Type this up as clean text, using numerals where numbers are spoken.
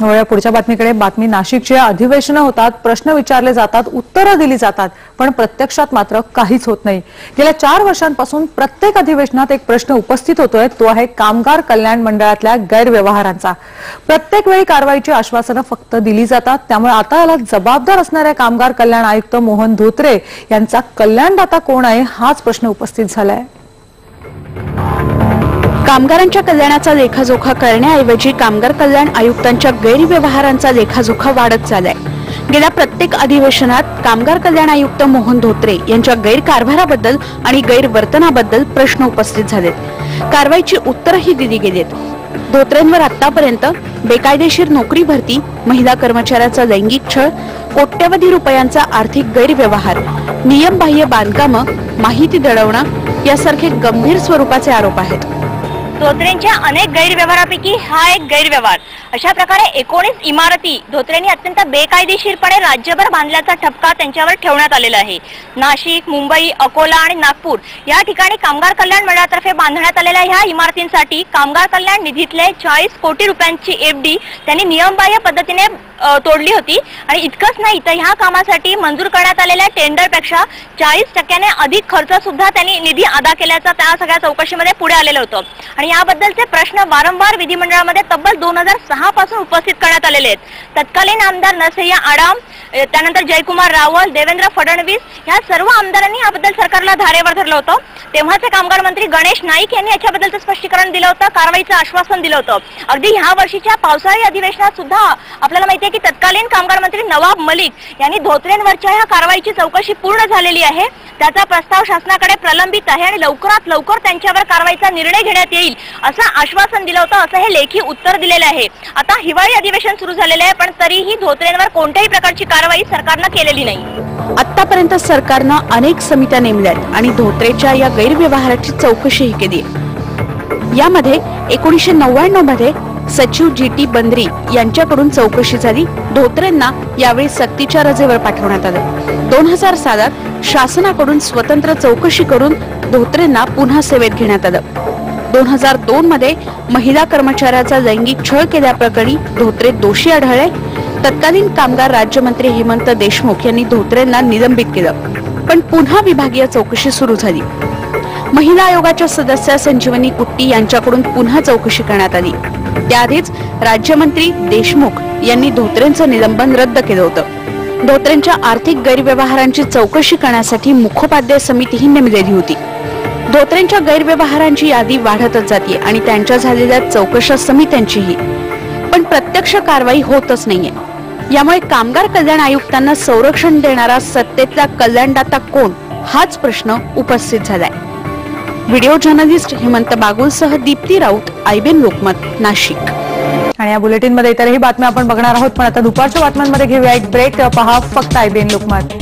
होय, पुढच्या बातमीकडे. बातमी नाशिकची. अधिवेशनं होतात, प्रश्न विचारले जातात, उत्तरं दिली जातात, पण प्रत्यक्षात मात्र काहीच होत नाही. गेल्या 4 वर्षांपासून प्रत्येक अधिवेशनात एक प्रश्न उपस्थित होतोय, तो आहे कामगार कल्याण मंडळातल्या गैरव्यवहारांचा. प्रत्येक वेळी कारवाईची आश्वासनं फक्त दिली जातात. त्यामुळे आता याला जबाबदार असणाऱ्या कामगार कल्याण आयुक्त मोहन धोत्रे यांचा कल्याणदाता कोण आहे हाच प्रश्न उपस्थित झालाय. कामगारांच्या कल्याणाचा लेखाजोखा करण्याऐवजी कामगार कल्याण आयुक्तांच्या गैरव्यवहारांचा लेखाजोखा वाढत चाललाय. गेल्या प्रत्येक अधिवेशनात कामगार कल्याण आयुक्त मोहन धोत्रे यांच्या गैरकारभाराबद्दल आणि गैरवर्तनाबद्दल प्रश्न उपस्थित झालेत. कारवाईची उत्तरही दिली गेलीत. धोत्रेंवर आतापर्यंत बेकायदेशीर नोकरी भरती, महिला कर्मचाऱ्याचा लैंगिक छळ, कोट्यवधी रुपयांचा आर्थिक गैरव्यवहार, नियमबाह्य बांधकामं, माहिती दडवणं यासारखे गंभीर स्वरूपाचे आरोप आहेत. धोत्रेंच्या अनेक गैरव्यवहारापैकी हा एक गैरव्यवहार. अशा प्रकारे 19 इमारती धोत्रेंनी अत्यंत बेकायदेशीरपणे राज्यभर बांधल्याचा ठपका त्यांच्यावर ठेवण्यात आलेला आहे. नाशिक, मुंबई, अकोला आणि नागपूर या ठिकाणी कामगार कल्याण मंडळातर्फे बांधण्यात आलेल्या ह्या इमारतींसाठी कामगार कल्याण निधीतले 40 कोटी रुपयांची एफडी त्यांनी नियमबाह्य पद्धतीने तोडली होती. आणि इतकंच नाही तर ह्या कामासाठी मंजूर करण्यात आलेल्या टेंडरपेक्षा 40% अधिक खर्च सुद्धा त्यांनी निधी अदा केल्याचा त्या सगळ्या चौकशीमध्ये पुढे आलेलं होतं. आणि याबद्दलचे प्रश्न वारंवार विधिमंडळामध्ये तब्बल 2006 पासून उपस्थित करण्यात आलेले आहेत. तत्कालीन आमदार नरसय्या आडाम, त्यानंतर जयकुमार रावल, देवेंद्र फडणवीस या सर्व आमदारांनी याबद्दल सरकारला धारेवर धरलं होतं. तेव्हाचे कामगार मंत्री गणेश नाईक यांनी याच्याबद्दलचं स्पष्टीकरण दिलं होतं, कारवाईचं आश्वासन दिलं होतं. अगदी ह्या वर्षीच्या पावसाळी अधिवेशनात सुद्धा आपल्याला माहिती आहे की तत्कालीन कामगार मंत्री नवाब मलिक यांनी धोत्रेंवरच्या ह्या कारवाईची चौकशी पूर्ण झालेली आहे, त्याचा प्रस्ताव शासनाकडे प्रलंबित आहे आणि लवकरात लवकर त्यांच्यावर कारवाईचा निर्णय घेण्यात येईल असं आश्वासन दिलं होतं, असं हे लेखी उत्तर दिलेलं आहे. आता हिवाळी अधिवेशन सुरू झालेलं आहे, पण तरीही धोत्रेंवर कोणत्याही प्रकारची कारवाई सरकारनं केलेली नाही. आतापर्यंत सरकारनं अनेक समित्या नेमल्यात आणि धोत्रेच्या या गैरव्यवहाराची चौकशीही केली. यामध्ये 1999 मध्ये सचिव GT बंद्री यांच्याकडून चौकशी झाली. धोत्रेंना यावेळी सक्तीच्या रजेवर पाठवण्यात आलं. 2007 शासनाकडून स्वतंत्र चौकशी करून धोत्रेंना पुन्हा सेवेत घेण्यात आलं. 2002 मध्ये महिला कर्मचाऱ्याचा लैंगिक छळ केल्याप्रकरणी धोत्रे दोषी आढळले. तत्कालीन कामगार राज्यमंत्री हेमंत देशमुख यांनी धोत्रेंना निलंबित केलं, पण पुन्हा विभागीय चौकशी सुरू झाली. महिला आयोगाच्या सदस्य संजीवनी कुट्टी यांच्याकडून पुन्हा चौकशी करण्यात आली. त्याआधीच राज्यमंत्री देशमुख यांनी धोत्रेंचं निलंबन रद्द केलं होतं. धोत्रेंच्या आर्थिक गैरव्यवहारांची चौकशी करण्यासाठी मुखोपाध्याय समितीही नेमलेली होती. धोत्रेंच्या गैरव्यवहारांची यादी वाढतच जाते आणि त्यांच्या झालेल्या चौकशा समित्यांचीही, पण प्रत्यक्ष कारवाई होतच नाहीये. यामुळे कामगार कल्याण आयुक्तांना संरक्षण देणारा सत्तेतला कल्याणदाता कोण हाच प्रश्न उपस्थित झालाय. व्हिडिओ जर्नलिस्ट हेमंत बागुलसह दीप्ती राऊत, IBN लोकमत, नाशिक. आणि या बुलेटिनमध्ये इतरही बातम्या आपण बघणार आहोत, पण आता दुपारच्या बातम्यांमध्ये घेऊया एक ब्रेक. पहा फक्त IBN लोकमत.